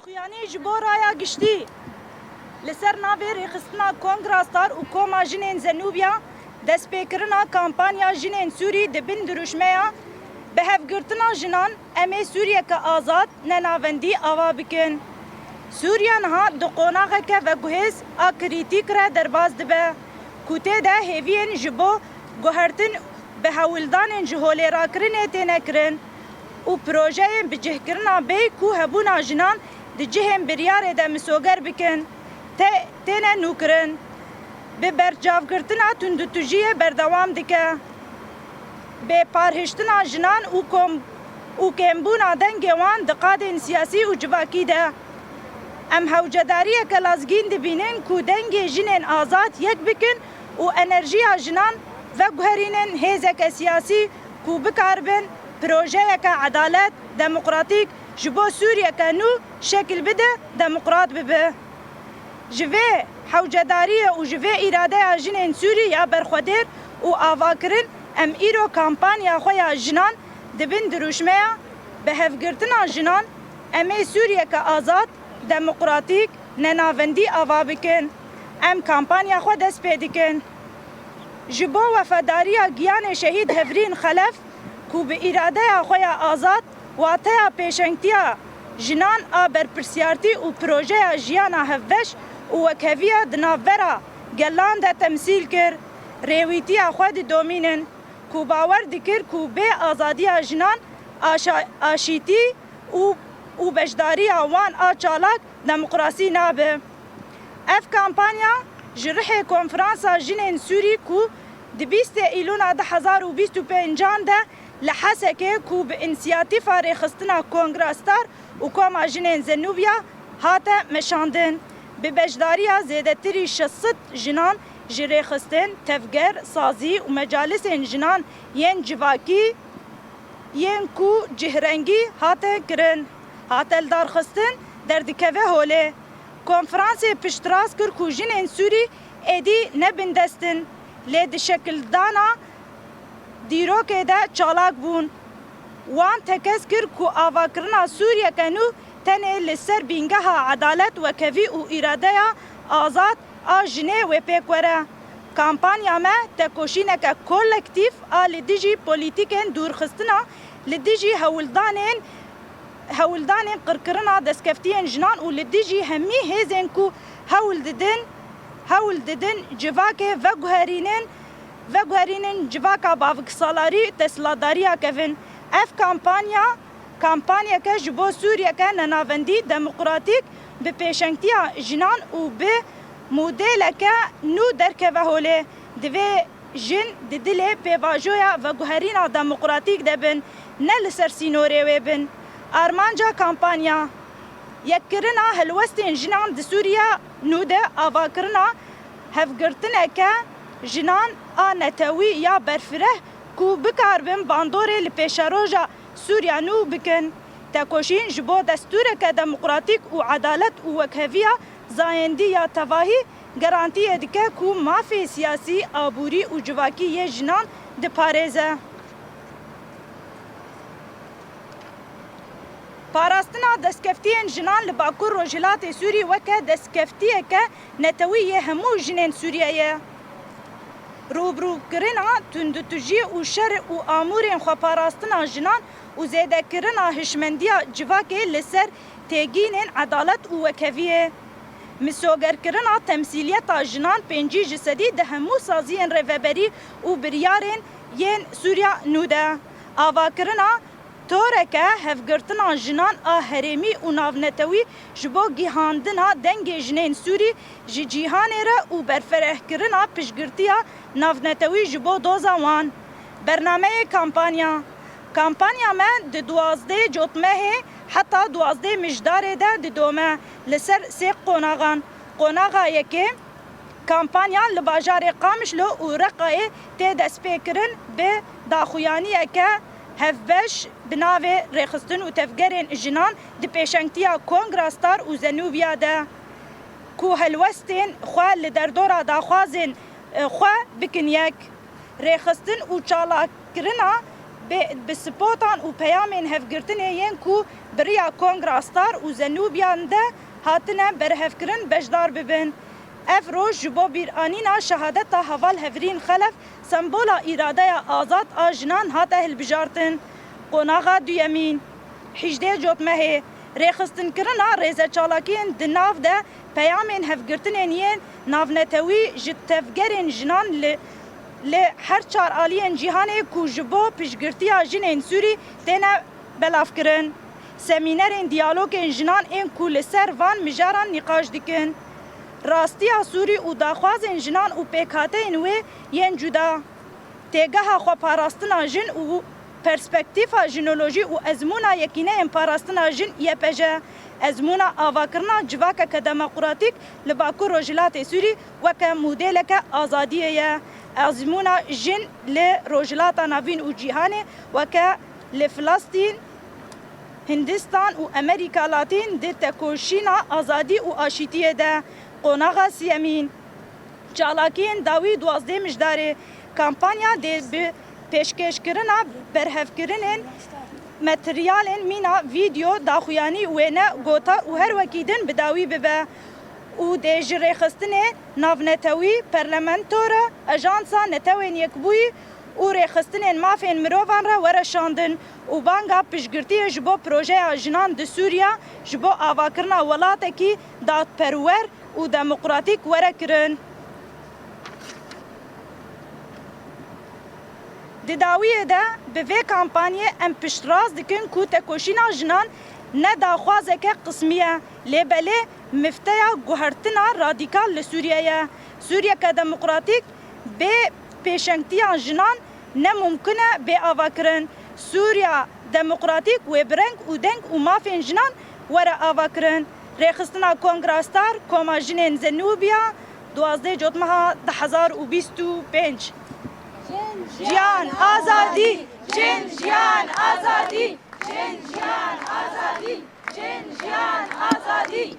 داخویانی جبورaya giştî li ser navê rêxistina Kongrastar û Koma Jinên Zenûbiya destpêkirina kampanya Jinên Sûrî di bin dirûjmeya bi hevgirtina jinan em ê Sûriyeke azad nenavendî ava bikin. Sûriya niha di qonaxeke veguhêz a krîtîk re derbas dibe ku tê de hêviyên ji bo guhertin bi hewildanên ji holêrakirinê têne kirin û projeyên bicihkirina bêy ku hebûna jinan di cihên biryarê de misoger bikin têne nûkirin. Bi berçavkirtina tundutujiyê berdewam dike. Bêparhiştina jinan û kêmbûna dengê wan di qadên siyasî û civakî de. Em hewcedariyeke lazgîn dibînin ku dengê jinên azad yek bikin û enerjiya jinan veguherînin hêzeke siyasî ku bikaribin projeyeke edalet demokratîk ji bo Sûriyeke nû şekil bide demokrat bibe. Ji vê hewcedariyê û ji vê îradeya jinên Sûrî ya berxwedêr û avakirin em îro kampanya xwe ya jinan di bin dirûjmeya bi hevgirtina jinan em ê Sûriyeke azad demokratîk nenavendî ava bikin. Em kampanya xwe dest pê dikin. Ji bo wefadariya giyanê şehîd Hevrîn Xelef ku bi îradeya xwe ya azad wateya pêşengtiya jinan a berpirsiyartî û projeya jiyana hevbeş û wekheviya di navbera gelan de temsîl kir. Rêwîtiya xwe didomînin ku bawer dikir ku bê azadiya jinan aşîtî û bejdariya wan a çalak demokrasî nabe. Ev kampanya ji rihê konferansa jinên Sûrî ku di 20 îlûna 2025 de li Hesekê ku bi înisiyatîfa rêxistina Kongrastar û Koma Jinên Zenûbiya hate meşandin. Bi bejdariya zêdetirî 600 jinan ji rêxistin, tevger, sazî û mecalisên jinan yên civakî yên ku cihrengî hate kirin. Hate darxistin derdikeve holê. Konferansê piştras kir ku jinên Sûrî êdî nebin destin. Lê di şekildana dîrokê de çalak bûn. Wan tekez kir ku avakirina Sûriyeke nû tenê li ser bîngeha edalet, wekevî û îradeya azad a jinê wê pêk were. Kampanya me tekoşîneke kolektîv a li dijî polîtîkên dûrxistina li dijî hewildanên qirkirina destkeftiyên jinan û li dijî hemî hêzên ku hewl didin civakê veguherînin civaka bavksalarî tesladariya kevin. Ev kampanyeke ji bo Sûriyeke nenavendî demokratîk bi pêşengtiya jinan û bi modêleke nû derkeve holê. Divê jin di dilê pêvajoya veguherîna demokratîk de bin, ne li ser sînorê wê bin. Armanca kampanya yekkirina helwestên jinan di Sûriya nû de avakirina hevgirtineke jinan a netewî ya berfireh ku bikaribin bandorê li pêşeroja Sûriya nû bikin. Tekoşîn ji bo destûreke demokratîk û edalet û wekheviya zayendî ya tevahî garantiyê dike ku mafê siyasî, aborî û civakî yê jinan diparêze. Parastina destkeftiyên jinan li Bakur Rojhilatê Sûrî weke destkeftiyeke netewî yê hemû jinên Sûriyeyê. Rûbrûkirina tundutujî û şer û amûrên xweparastina jinan û zêdekirina hişmendiya civakê li ser têgînên edalet û wekeviyê. Misogerkirina temsîliyeta jinan pêncî ji sedî di hemû saziyên rêveberî û biryarên yên Sûriya nû de. Avakirina toreke hevgirtina jinan a herêmî û navnetewî ji bo gîhandina dengê jinên Sûrî ji cîhanê re û berferehkirina piştgirtiya navnetewî ji bo doza wan. Bernameyê kampanya me di 12 cotmehê heta 12 mijdarê de didome li ser sê qonaxan. Qonaxa yekê kampanya li bajarê Qamişlo û Reqayê tê destpêkirin bi daxuyaniyeke hevbeş bi navê rêxistin û tevgerên jinan di pêşengtiya Kongrastar û Zenûbiya de ku helwestên xwe li derdora daxwazên xwe bikin yek. Rêxistin û çalakirina به سپوتان و پیامین هفگرتنه ین کو بریا کنگراستار و زنوبیان ده هاتنه برهفکرن بجدار ببن. اف روز جبو بیرانینا شهادت حوال هفرین خلف سمبولا ایراده آزاد آجنان هاته هلبجارتن. قناغا دویمین 18 جوتمه ریخستن کرنا ریزه چالاکین دناف ده پیامین هفگرتنین ین نافنتوی جتفگرین جنان هر چار آلین جیهانه کو جبو پشگرتی جنین سوری تینا بلاف کرن. سمینرین دیالوگین جنان این کو لسر وان مجاران نقاش دکن. راستی سوری و داخوازین جنان و پیکاتین و ین جدا. تیگه خو پاراستنا جن و پرسپکتیفا جنولوژی و ازمونا یکینه ام پاراستنا جن یپجه. ازمونا آواکرنا جواکا که دموکراتیک لباکو روجلات سوری وکا مودیلک آزادیه. ازمونا جن لروجلات ناوین و جیهانه وکا لفلسطین هندستان و امریکا لاتین ده تکوشینا آزادی و آشیتیه ده. قناغا سیمین چالاکین داوی 12 مجداره کامپانیا ده به پیشکش کرنا برهف کرنن متریالن مینا ویدیو داخویانی و نه گوتا و هر وکیدن بداوی ببه و ده جره خستنه ناونتوی پرلمنتوره اجانسا نتوین یکبوی و ریخستنین مافین مروان را ورشاندن و بانگا پشگرتی جبو پروژه جنان ده سوریا جبو آواکرنا ولاته کی داد پرور و دموکراتیک ورکرن. داویه ده به وی کامپانیه ام پشتراز دکن کو تکوشینا جنان نه داخوازه که قسمیه لیبله مفتیا گوهرتنا رادیکال لسوریه. سوریا که دموکراتیک به پیشنگتیا جنان نه ممکنه به آواکرن. سوریا دموکراتیک و برنگ و دنگ و مافین جنان ور آواکرن. ریخستنا کنگراستار کوما جنین زنوبیا 12 جوتمها 2025 جان آزادی جان آزادی جان آزادی جان آزادی